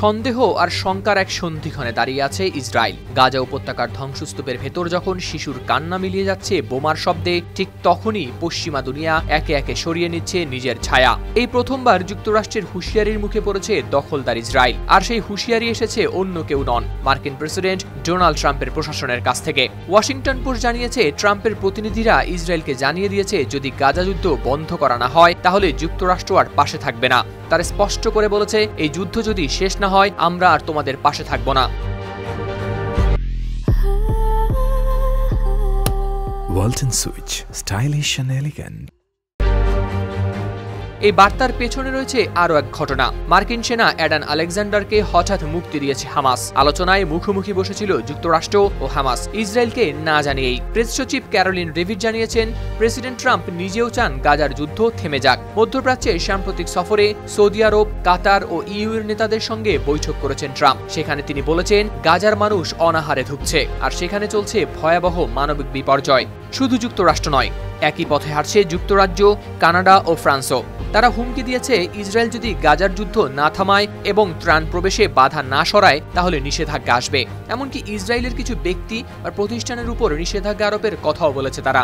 সন্দেহ আর শঙ্কার এক সন্ধিক্ষণে দাঁড়িয়ে আছে ইসরায়েল। গাজা উপত্যকার ধ্বংসস্তূপের ভেতর যখন শিশুর কান্না মিলিয়ে যাচ্ছে বোমার শব্দে, ঠিক তখনই পশ্চিমা দুনিয়া একে একে সরিয়ে নিচ্ছে নিজের ছায়া। এই প্রথমবার যুক্তরাষ্ট্রের হুঁশিয়ারির মুখে পড়েছে দখলদার ইসরায়েল। আর সেই হুঁশিয়ারি এসেছে অন্য কেউ নন, মার্কিন প্রেসিডেন্ট ডোনাল্ড ট্রাম্পের প্রশাসনের কাছ থেকে। ওয়াশিংটন পোস্ট জানিয়েছে, ট্রাম্পের প্রতিনিধিরা ইসরায়েলকে জানিয়ে দিয়েছে যদি গাজা যুদ্ধ বন্ধ করা না হয় তাহলে যুক্তরাষ্ট্র আর পাশে থাকবে না। তারা স্পষ্ট করে বলেছে, এই যুদ্ধ যদি শেষ না হয় আমরা আর তোমাদের পাশে থাকব না। Walton Switch, stylish and elegant. এই বার্তার পেছনে রয়েছে আরও এক ঘটনা। মার্কিন সেনা অ্যাডান আলেকজান্ডারকে হঠাৎ মুক্তি দিয়েছে হামাস। আলোচনায় মুখোমুখি বসেছিল যুক্তরাষ্ট্র ও হামাস, ইসরায়েলকে না জানিয়েই। প্রেস সচিব ক্যারোলিন লেভিট জানিয়েছেন, প্রেসিডেন্ট ট্রাম্প নিজেও চান গাজার যুদ্ধ থেমে যাক। মধ্যপ্রাচ্যে সাম্প্রতিক সফরে সৌদি আরব, কাতার ও ইউএর নেতাদের সঙ্গে বৈঠক করেছেন ট্রাম্প। সেখানে তিনি বলেছেন, গাজার মানুষ অনাহারে ধুঁকছে আর সেখানে চলছে ভয়াবহ মানবিক বিপর্যয়। শুধু যুক্তরাষ্ট্র নয়, একই পথে হাঁটছে যুক্তরাজ্য, কানাডা ও ফ্রান্সও। তারা হুমকি দিয়েছে, ইসরায়েল যদি গাজার যুদ্ধ না থামায় এবং ত্রাণ প্রবেশে বাধা না সরায় তাহলে নিষেধাজ্ঞা আসবে। এমনকি ইসরায়েলের কিছু ব্যক্তি আর প্রতিষ্ঠানের উপর নিষেধাজ্ঞা আরোপের কথাও বলেছে তারা।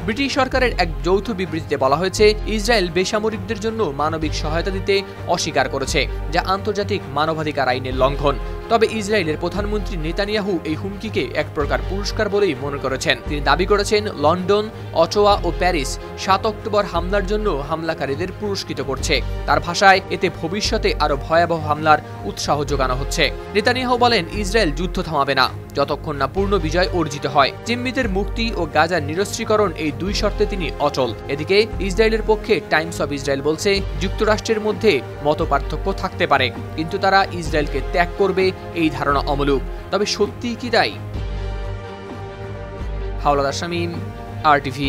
ব্রিটিশ সরকারের এক যৌথ বিবৃতিতে বলা হয়েছে, ইসরায়েল বেসামরিকদের জন্য মানবিক সহায়তা দিতে অস্বীকার করেছে, যা আন্তর্জাতিক মানবাধিকার আইনের লঙ্ঘন। তবে ইসরায়েলের প্রধানমন্ত্রী নেতানিয়াহু এই হুমকিকে এক প্রকার পুরস্কার বলেই মনে করেছেন। তিনি দাবি করেছেন, লন্ডন, অটোয়া ও প্যারিস 7 অক্টোবর হামলার জন্য হামলাকারীদের পুরস্কৃত করছে। তার ভাষায়, এতে ভবিষ্যতে আরও ভয়াবহ হামলার উৎসাহ যোগানো হচ্ছে। নেতানিয়াহু বলেন, ইসরায়েল যুদ্ধ থামাবে না যতক্ষণ না পূর্ণ বিজয় অর্জিত হয়। জিম্মিদের মুক্তি ও গাজার নিরস্ত্রীকরণ, এই দুই শর্তে তিনি অচল। এদিকে ইসরায়েলের পক্ষে টাইমস অব ইসরায়েল বলছে, যুক্তরাষ্ট্রের মধ্যে মতপার্থক্য থাকতে পারে, কিন্তু তারা ইসরায়েলকে ত্যাগ করবে এই ধারণা অমূলক। তবে সত্যিই কি তাই? হাওলাদার শামীম, RTV।